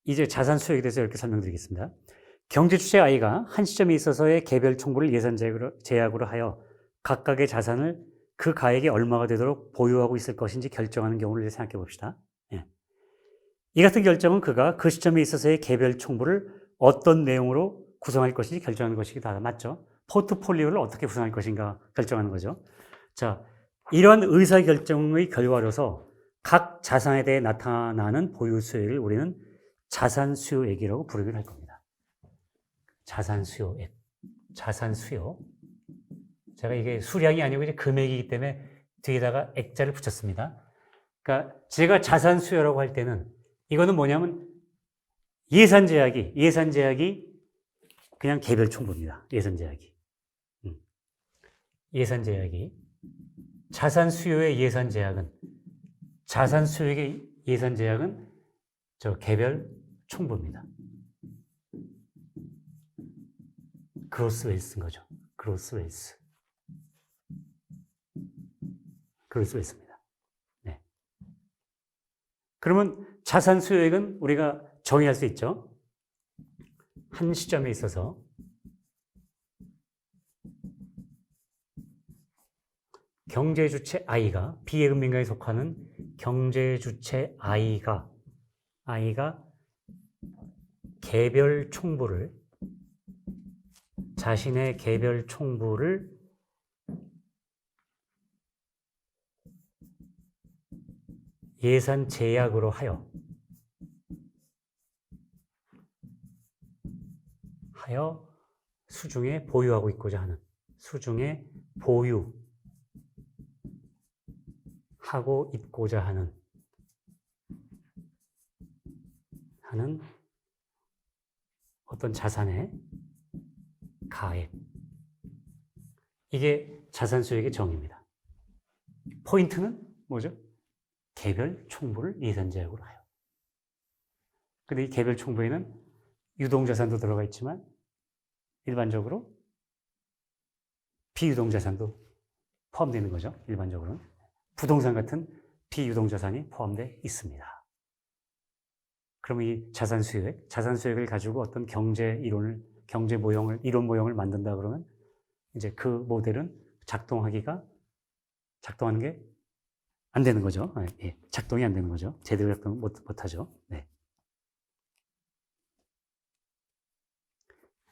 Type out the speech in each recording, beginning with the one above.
이제 자산 수요에 대해서 이렇게 설명드리겠습니다. 경제 주체 I가 한 시점에 있어서의 개별 총부를 예산 제약으로 하여 각각의 자산을 그 가액이 얼마가 되도록 보유하고 있을 것인지 결정하는 경우를 생각해 봅시다. 예. 이 같은 결정은 그가 그 시점에 있어서의 개별 총부를 어떤 내용으로 구성할 것인지 결정하는 것이 다 맞죠. 포트폴리오를 어떻게 구성할 것인가 결정하는 거죠. 자, 이러한 의사결정의 결과로서 각 자산에 대해 나타나는 보유 수요액을 우리는 자산 수요액이라고 부르기로 할 겁니다. 자산 수요액, 자산 수요. 제가 이게 수량이 아니고 이제 금액이기 때문에 뒤에다가 액자를 붙였습니다. 그러니까 제가 자산 수요라고 할 때는 이거는 뭐냐면 예산 제약이 그냥 개별 총부입니다. 예산 제약이. 예산 제약이. 자산 수요의 예산 제약은 자산 수요의 예산 제약은 저 개별 총부입니다. 그로스 웨일스인 거죠. 그로스 웨일스입니다. 네. 그러면 자산 수요액은 우리가 정의할 수 있죠. 한 시점에 있어서 경제주체 I가 비예금민가에 속하는 경제주체 I가 개별 총부를 자신의 개별 총부를 예산 제약으로 하여 수중에 보유하고 있고자 하는 수중에 보유하고 있고자 하는 어떤 자산의 가액. 이게 자산 수요액의 정의입니다. 포인트는 뭐죠? 개별 총부를 예산 제약으로 하여. 근데 이 개별 총부에는 유동자산도 들어가 있지만 일반적으로 비유동자산도 포함되는 거죠. 일반적으로는. 부동산 같은 비유동자산이 포함되어 있습니다. 그럼 이 자산 수요액을 가지고 어떤 이론 모형을 만든다 그러면 이제 그 모델은 작동하는 게 안 되는 거죠. 예, 작동이 안 되는 거죠. 제대로 작동 못하죠. 네.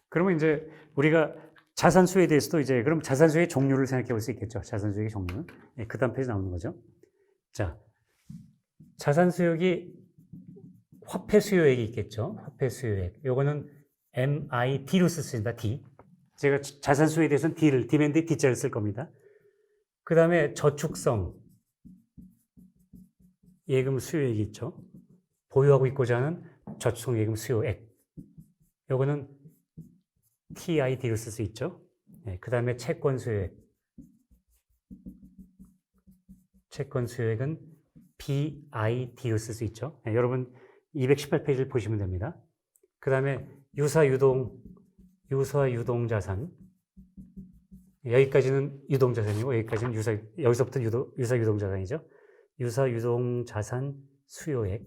그러면 이제 우리가 자산 수요에 대해서도 이제 그럼 자산 수요의 종류를 생각해 볼 수 있겠죠. 자산 수요의 종류는. 예, 그 다음 페이지 나오는 거죠. 자, 자산 수요액이 화폐 수요액이 있겠죠. 화폐 수요액. 요거는 MID로 쓰습니다. D. 제가 자산 수요에 대해서는 디맨드 D자를 쓸 겁니다. 그 다음에 저축성 예금 수요액이 있죠. 보유하고 있고자 하는 저축성 예금 수요액. 요거는 TID로 쓸 수 있죠. 네, 그 다음에 채권 수요액은 BID로 쓸 수 있죠. 네, 여러분 218페이지를 보시면 됩니다. 그 다음에 유사유동자산. 여기까지는 유동자산이고 여기까지는 여기서부터 유사유동자산이죠. 유사유동자산 수요액.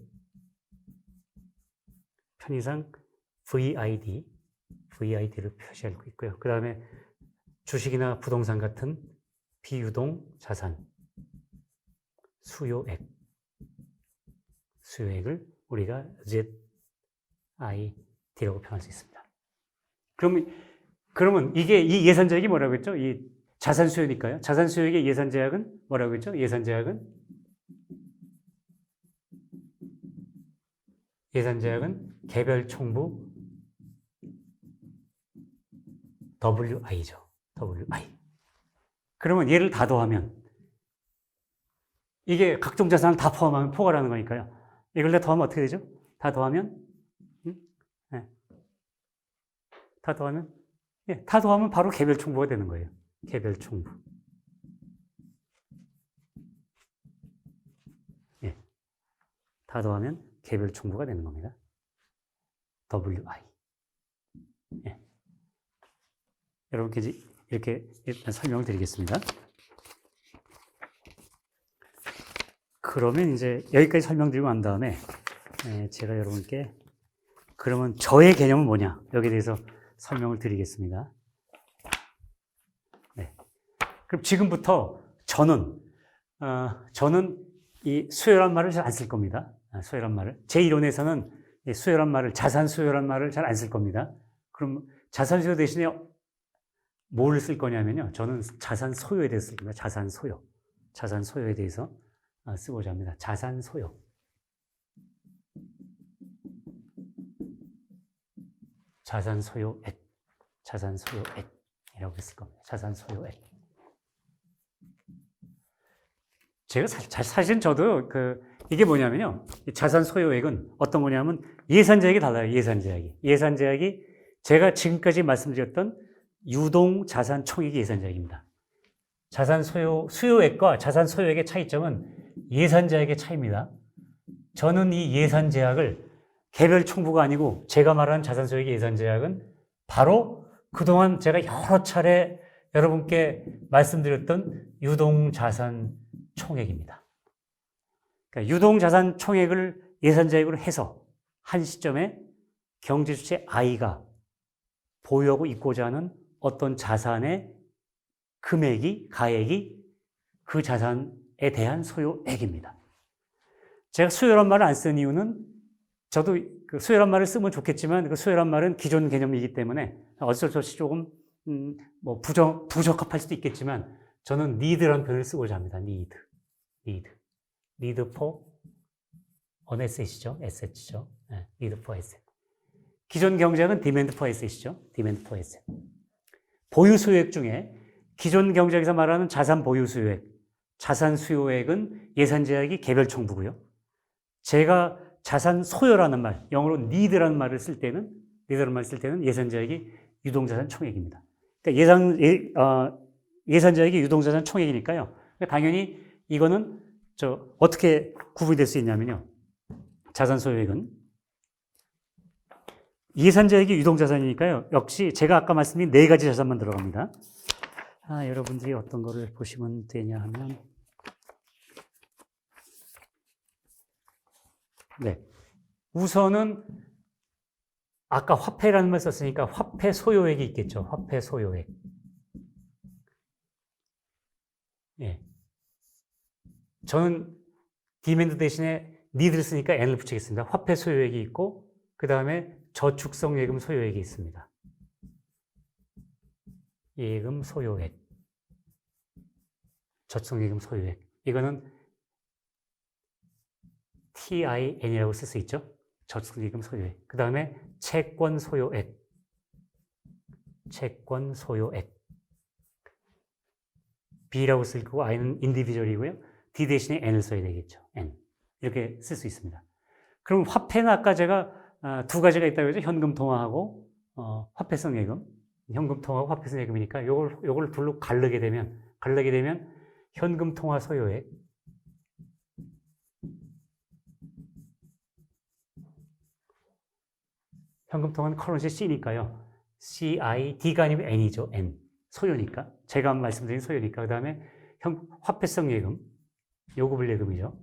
편의상 VID를 표시하고 있고요. 그 다음에 주식이나 부동산 같은 비유동자산 수요액을 우리가 ZID라고 표현할 수 있습니다. 그러면 이 예산 제약이 뭐라고 했죠? 이 자산 수요니까요. 자산 수요액의 예산 제약은 뭐라고 했죠? 예산 제약은 개별 총부 WI죠. WI. 그러면 얘를 다 더하면 이게 각종 자산을 다 포함하면 포괄하는 거니까요. 이걸 다 더하면 어떻게 되죠? 다 더하면 네. 다 더하면 바로 개별 총부가 되는 거예요. 개별 총부. 예. 다 더하면 개별 총부가 되는 겁니다. WI. 예. 여러분께 이렇게 일단 설명을 드리겠습니다. 그러면 이제 여기까지 설명드리고 난 다음에 제가 여러분께 그러면 저의 개념은 뭐냐? 여기에 대해서 설명을 드리겠습니다. 네. 그럼 지금부터 저는 이 수요란 말을 잘 안 쓸 겁니다. 수요란 말을. 제 이론에서는 이 수요란 말을, 자산 수요란 말을 잘 안 쓸 겁니다. 그럼 자산 수요 대신에 뭘 쓸 거냐면요. 저는 자산 소요에 대해서 쓸 겁니다. 자산 소요. 자산 소요에 대해서 쓰고자 합니다. 자산 소요. 자산 소요액. 자산 소요액이라고 쓸 겁니다. 자산 소요액. 제가 사실은 저도 이게 뭐냐면요. 자산 소요액은 어떤 거냐면 예산제약이 달라요. 예산제약이. 예산제약이 제가 지금까지 말씀드렸던 유동 자산 총액 예산제약입니다. 자산 수요액과 자산 소요액의 차이점은 예산제약의 차이입니다. 저는 이 예산제약을 개별 총부가 아니고 제가 말하는 자산 소요액 예산제약은 바로 그동안 제가 여러 차례 여러분께 말씀드렸던 유동 자산 총액입니다. 그러니까 유동 자산 총액을 예산제약으로 해서 한 시점에 경제주체 I가 보유하고 있고자 하는 어떤 자산의 가액이 그 자산에 대한 소요액입니다. 제가 수요란 말을 안 쓰는 이유는 저도 수요란 말을 쓰면 좋겠지만 그 수요란 말은 기존 개념이기 때문에 어쩔 수 없이 조금 부적합할 수도 있겠지만 저는 need라는 표현을 쓰고자 합니다. need for an asset이죠. asset이죠. 네, need for asset. 기존 경제학은 demand for asset이죠. demand for asset. 보유 수요액 중에 기존 경제학에서 말하는 자산 보유 수요액, 자산 수요액은 예산제약이 개별 총부고요. 제가 자산 소요라는 말, 영어로 need라는 말을 쓸 때는 예산제약이 유동자산 총액입니다. 그러니까 예산제약이 유동자산 총액이니까요. 당연히 이거는 어떻게 구분이 될 수 있냐면요. 자산 소요액은 예산제약이 유동자산이니까요. 역시 제가 아까 말씀드린 4가지 자산만 들어갑니다. 여러분들이 어떤 거를 보시면 되냐 하면 네. 우선은 아까 화폐라는 말 썼으니까 화폐 소요액이 있겠죠. 화폐 소요액. 예. 저는 디맨드 대신에 니드를 쓰니까 n을 붙이겠습니다. 화폐 소요액이 있고 그 다음에 저축성 예금 소요액이 있습니다. 예금 소요액. 저축성 예금 소요액. 이거는 TIN이라고 쓸 수 있죠. 저축성 예금 소요액. 그 다음에 채권 소요액. 채권 소요액. B라고 쓸 거고 I는 인디비주얼이고요. D 대신에 N을 써야 되겠죠. N. 이렇게 쓸 수 있습니다. 그럼 화폐는 아까 제가 2가지가 있다고 했죠. 현금 통화하고 화폐성 예금. 현금 통화하고 화폐성 예금이니까 요걸 둘로 가르게 되면 현금 통화 소요액. 현금 통화는 커런시 C니까요. CI, D가 아니고 N이죠. N. 소요니까. 제가 말씀드린 소요니까. 그 다음에 화폐성 예금. 요구불 예금이죠.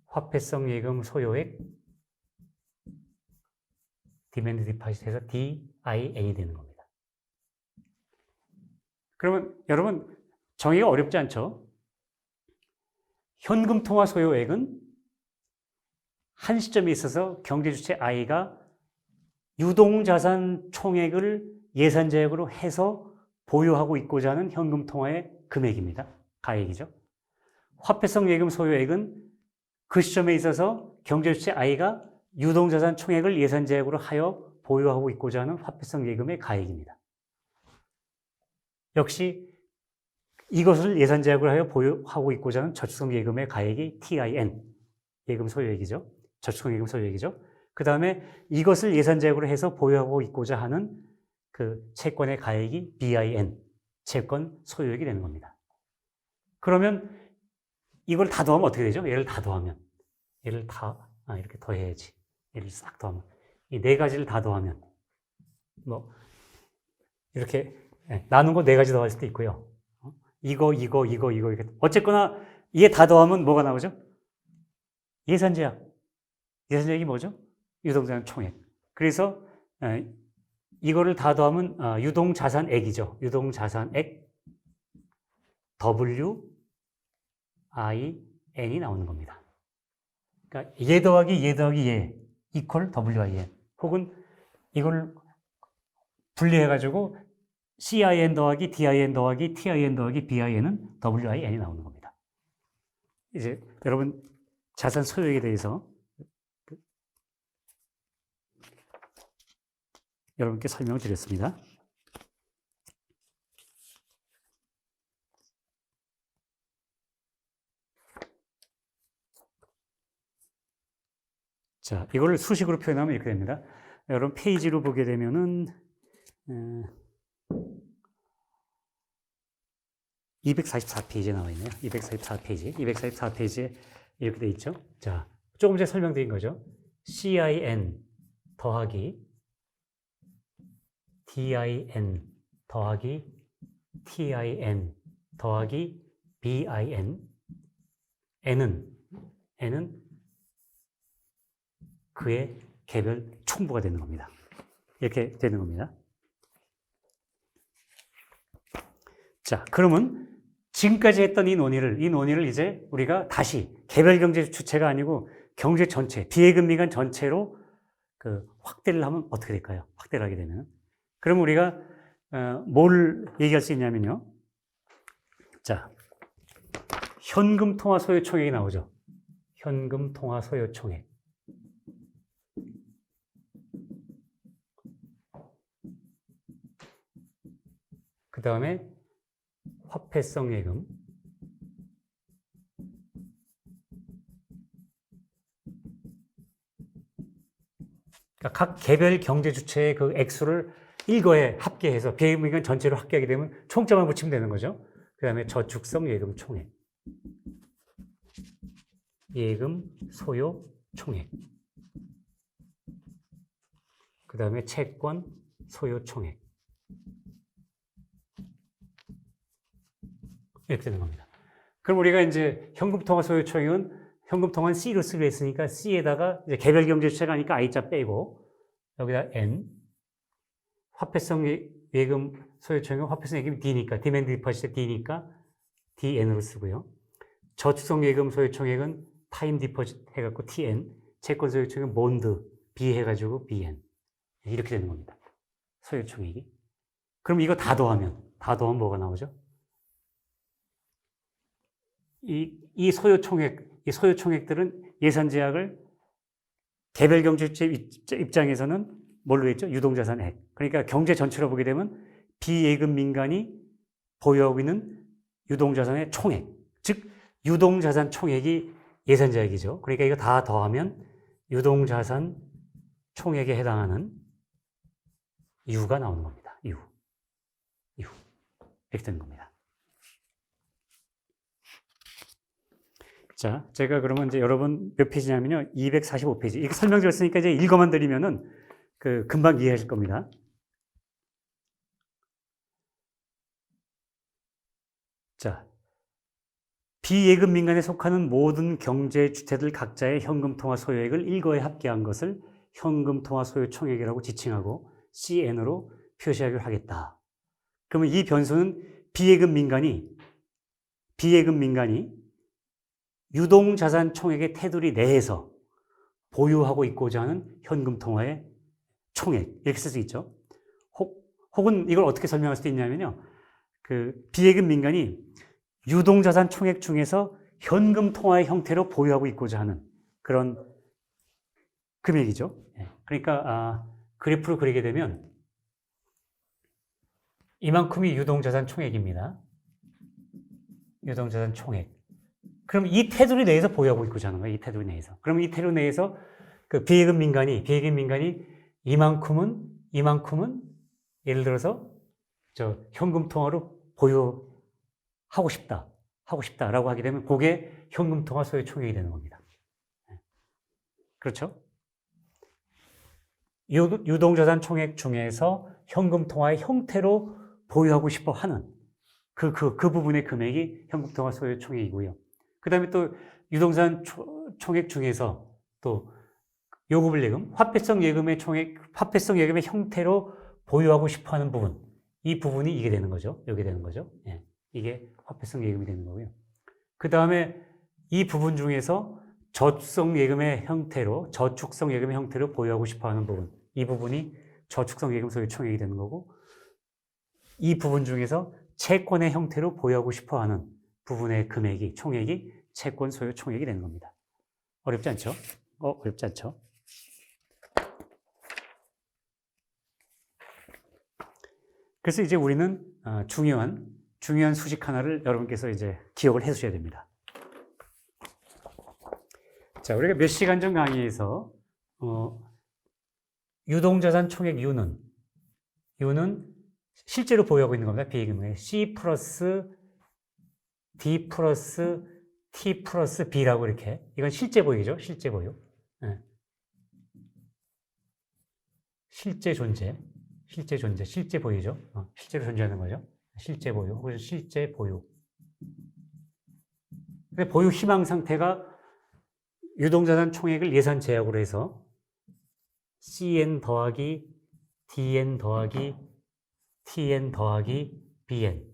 화폐성 예금 소요액. 디맨드 디파짓해서 DIN이 되는 겁니다. 그러면 여러분 정의가 어렵지 않죠? 현금 통화 소요액은 한 시점에 있어서 경제주체 I가 유동자산 총액을 예산제약으로 해서 보유하고 있고자 하는 현금 통화의 금액입니다. 가액이죠. 화폐성 예금 소요액은 그 시점에 있어서 경제주체 I가 유동자산 총액을 예산제약으로 하여 보유하고 있고자 하는 화폐성 예금의 가액입니다. 역시 이것을 예산제약으로 하여 보유하고 있고자 하는 저축성 예금의 가액이 TIN, 예금 소요액이죠. 저축성 예금 소요액이죠. 그 다음에 이것을 예산제약으로 해서 보유하고 있고자 하는 그 채권의 가액이 BIN, 채권 소요액이 되는 겁니다. 그러면 이걸 다 더하면 어떻게 되죠? 얘를 다 더하면. 이렇게 더해야지. 얘를 싹 더하면. 이 4가지를 다 더하면. 이렇게 나눈 거 4가지 더할 수도 있고요. 이거, 이렇게. 어쨌거나 얘 다 더하면 뭐가 나오죠? 예산제약. 예산제약이 뭐죠? 유동자산 총액. 그래서 이거를 다 더하면 유동자산액이죠. 유동자산액 WIN이 나오는 겁니다. 그러니까 얘 더하기 얘 이퀄 WIN. 혹은 이걸 분리해가지고 CIN 더하기 DIN 더하기 TIN 더하기 BIN은 WIN이 나오는 겁니다. 이제 여러분 자산 소유액에 대해서 여러분께 설명을 드렸습니다. 자, 이거를 수식으로 표현하면 이렇게 됩니다. 여러분 페이지로 보게 되면은 244페이지에 나와 있네요. 244페이지에 이렇게 돼 있죠. 자, 조금 전에 설명드린 거죠. CIN 더하기 DIN 더하기 TIN 더하기 BIN N은 그의 개별 총부가 되는 겁니다. 이렇게 되는 겁니다. 자, 그러면 지금까지 했던 이 논의를 이제 우리가 다시 개별 경제 주체가 아니고 경제 전체, 비예금 미관 전체로 확대를 하면 어떻게 될까요? 확대를 하게 되면. 그럼 우리가 뭘 얘기할 수 있냐면요. 자, 현금 통화 소요 총액이 나오죠. 현금 통화 소요 총액. 그 다음에 화폐성 예금, 그러니까 각 개별 경제 주체의 그 액수를 일거에 합계해서 비예금기간 전체로 합계하게 되면 총점을 붙이면 되는 거죠. 그 다음에 저축성 예금 총액, 예금 소요 총액, 그 다음에 채권 소요 총액. 이렇게 되는 겁니다. 그럼 우리가 이제 현금 통화 소요 총액은 현금 통화는 C로 쓰기로 했으니까 C에다가 이제 개별 경제 주체가 아니까 I자 빼고 여기다 N, 화폐성 예금 소요 총액은 화폐성 예금이 D니까 디맨드 디퍼시트 D니까 DN으로 쓰고요. 저축성 예금 소요 총액은 타임 디퍼시트 해갖고 TN, 채권 소요 총액은 몬드 B 해가지고 BN. 이렇게 되는 겁니다. 소요 총액이. 그럼 이거 다 더하면 뭐가 나오죠? 이 소요 총액들은 예산 제약을 개별 경제주체 입장에서는 뭘로 했죠? 유동자산액. 그러니까 경제 전체로 보게 되면 비예금 민간이 보유하고 있는 유동자산의 총액, 즉 유동자산 총액이 예산 제약이죠. 그러니까 이거 다 더하면 유동자산 총액에 해당하는 U가 나오는 겁니다. U. 이렇게 되는 겁니다. 자, 제가 그러면 이제 여러분 몇 페이지냐면요. 245페이지. 이렇게 설명드렸으니까 이제 읽어만 드리면은 금방 이해하실 겁니다. 자, 비예금 민간에 속하는 모든 경제 주체들 각자의 현금 통화 소요액을 일거에 합계한 것을 현금 통화 소요 총액이라고 지칭하고 CN으로 표시하기로 하겠다. 그러면 이 변수는 비예금 민간이 유동자산 총액의 테두리 내에서 보유하고 있고자 하는 현금 통화의 총액, 이렇게 쓸 수 있죠. 혹은 이걸 어떻게 설명할 수 있냐면요. 비예금 민간이 유동자산 총액 중에서 현금 통화의 형태로 보유하고 있고자 하는 그런 금액이죠. 그러니까 그래프를 그리게 되면 이만큼이 유동자산 총액입니다. 유동자산 총액. 그럼 이 테두리 내에서 보유하고 있고자 하는 거예요. 이 테두리 내에서. 그럼 이 테두리 내에서 비예금 민간이 이만큼은 예를 들어서 현금 통화로 보유하고 싶다라고 하게 되면 그게 현금 통화 소요 총액이 되는 겁니다. 그렇죠? 유동자산 총액 중에서 현금 통화의 형태로 보유하고 싶어 하는 그 부분의 금액이 현금 통화 소요 총액이고요. 그 다음에 또 유동자산 총액 중에서 또 요구불 예금, 화폐성 예금의 총액, 화폐성 예금의 형태로 보유하고 싶어 하는 부분. 이 부분이 이게 되는 거죠. 여기 되는 거죠. 예. 이게 화폐성 예금이 되는 거고요. 그 다음에 이 부분 중에서 저축성 예금의 형태로, 저축성 예금의 형태로 보유하고 싶어 하는 부분. 이 부분이 저축성 예금 소유 총액이 되는 거고, 이 부분 중에서 채권의 형태로 보유하고 싶어 하는 부분의 금액이, 총액이 채권 소유 총액이 되는 겁니다. 어렵지 않죠? 어렵지 않죠? 그래서 이제 우리는 중요한 수식 하나를 여러분께서 이제 기억을 해 두셔야 됩니다. 자, 우리가 몇 시간 전 강의에서, 유동자산 총액 U는 실제로 보유하고 있는 겁니다. 비예금액. C 플러스 D 플러스 T 플러스 B라고 이렇게. 이건 실제 보유죠. 실제 보유. 네. 실제 존재, 실제 보유죠. 실제로 존재하는 거죠. 실제 보유, 혹은 실제 보유. 근데 보유 희망 상태가 유동자산 총액을 예산 제약으로 해서 CN 더하기 DN 더하기 TN 더하기 BN.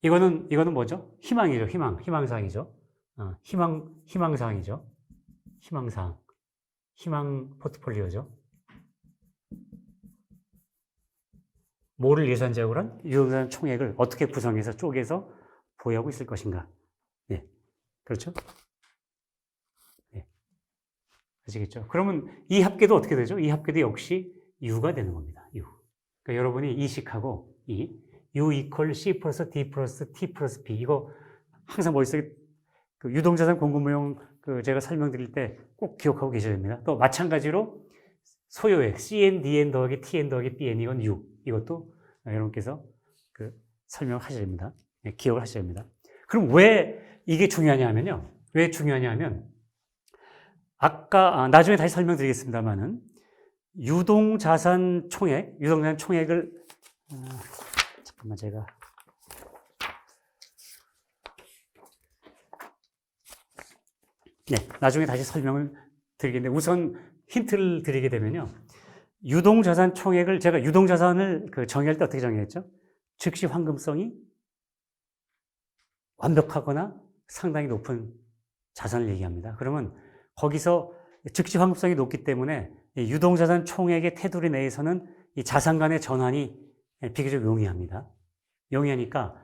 이거는 뭐죠? 희망이죠. 희망사항이죠. 희망사항이죠. 희망사항. 희망 포트폴리오죠. 뭐를 예산 제약으로 한? 유동자산 총액을 어떻게 구성해서 쪼개서 보유하고 있을 것인가. 네. 그렇죠? 네. 아시겠죠? 그러면 이 합계도 어떻게 되죠? 이 합계도 역시 U가 되는 겁니다. U. 그러니까 여러분이 이식하고 U 이퀄 C 플러스 D 플러스 T 플러스 B. 이거 항상 머릿속에 그 유동자산 공급모형 제가 설명드릴 때 꼭 기억하고 계셔야 됩니다. 또 마찬가지로 소요액 CN, DN 더하기 TN 더하기 BN 이건 U. 이것도 여러분께서 설명하셔야 됩니다. 네, 기억을 하셔야 됩니다. 그럼 왜 이게 중요하냐면요. 왜 중요하냐면 아까 나중에 다시 설명드리겠습니다만은 유동자산 총액을 잠깐만 제가 네, 나중에 다시 설명을 드리겠는데 우선 힌트를 드리게 되면요. 유동자산 총액을 제가 유동자산을 정의할 때 어떻게 정의했죠? 즉시 황금성이 완벽하거나 상당히 높은 자산을 얘기합니다. 그러면 거기서 즉시 황금성이 높기 때문에 유동자산 총액의 테두리 내에서는 이 자산 간의 전환이 비교적 용이합니다. 용이하니까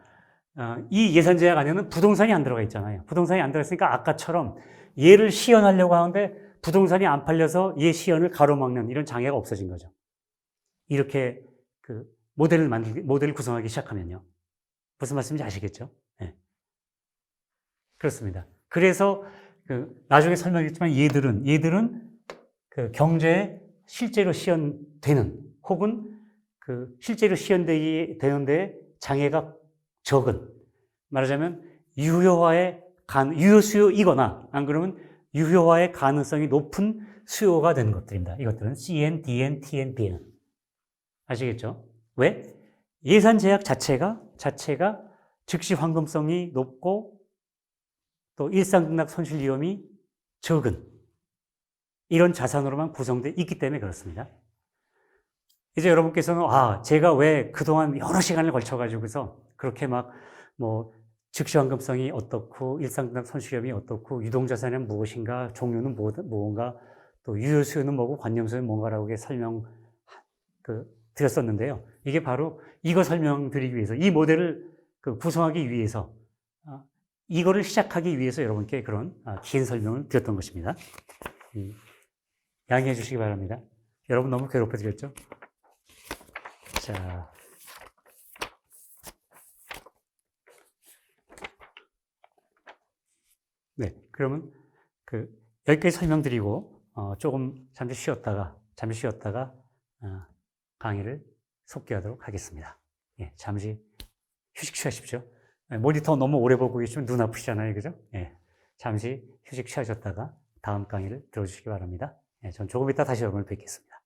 이 예산 제약 안에는 부동산이 안 들어가 있잖아요. 부동산이 안 들어갔으니까 아까처럼 얘를 시연하려고 하는데 부동산이 안 팔려서 얘 시연을 가로막는 이런 장애가 없어진 거죠. 이렇게 모델을 구성하기 시작하면요. 무슨 말씀인지 아시겠죠? 네. 그렇습니다. 그래서 나중에 설명했지만 얘들은 경제에 실제로 시연되는 혹은 실제로 시연되는데 장애가 적은, 말하자면 유효수요이거나 안 그러면 유효화의 가능성이 높은 수요가 되는 것들입니다. 이것들은 CN, DN, TN, BN. 아시겠죠? 왜? 예산 제약 자체가 즉시 황금성이 높고 또 일상등락 손실 위험이 적은 이런 자산으로만 구성되어 있기 때문에 그렇습니다. 이제 여러분께서는 제가 왜 그동안 여러 시간을 걸쳐가지고서 그렇게 즉시 황금성이 어떻고 일상등락 손실 위험이 어떻고 유동자산은 무엇인가, 종류는 무언가, 또 유효수요는 뭐고 관념수요는 뭔가라고 설명 드렸었는데요. 이게 바로 이거 설명드리기 위해서 이 모델을 구성하기 위해서 이거를 시작하기 위해서 여러분께 그런 긴 설명을 드렸던 것입니다. 양해해 주시기 바랍니다. 여러분 너무 괴롭혀드렸죠? 자, 네, 그러면 여기까지 설명드리고 조금 잠시 쉬었다가 강의를 속기하도록 하겠습니다. 예, 잠시 휴식 취하십시오. 모니터 너무 오래 보고 계시면 눈 아프시잖아요, 그죠? 예, 잠시 휴식 취하셨다가 다음 강의를 들어주시기 바랍니다. 예, 전 조금 이따 다시 여러분을 뵙겠습니다.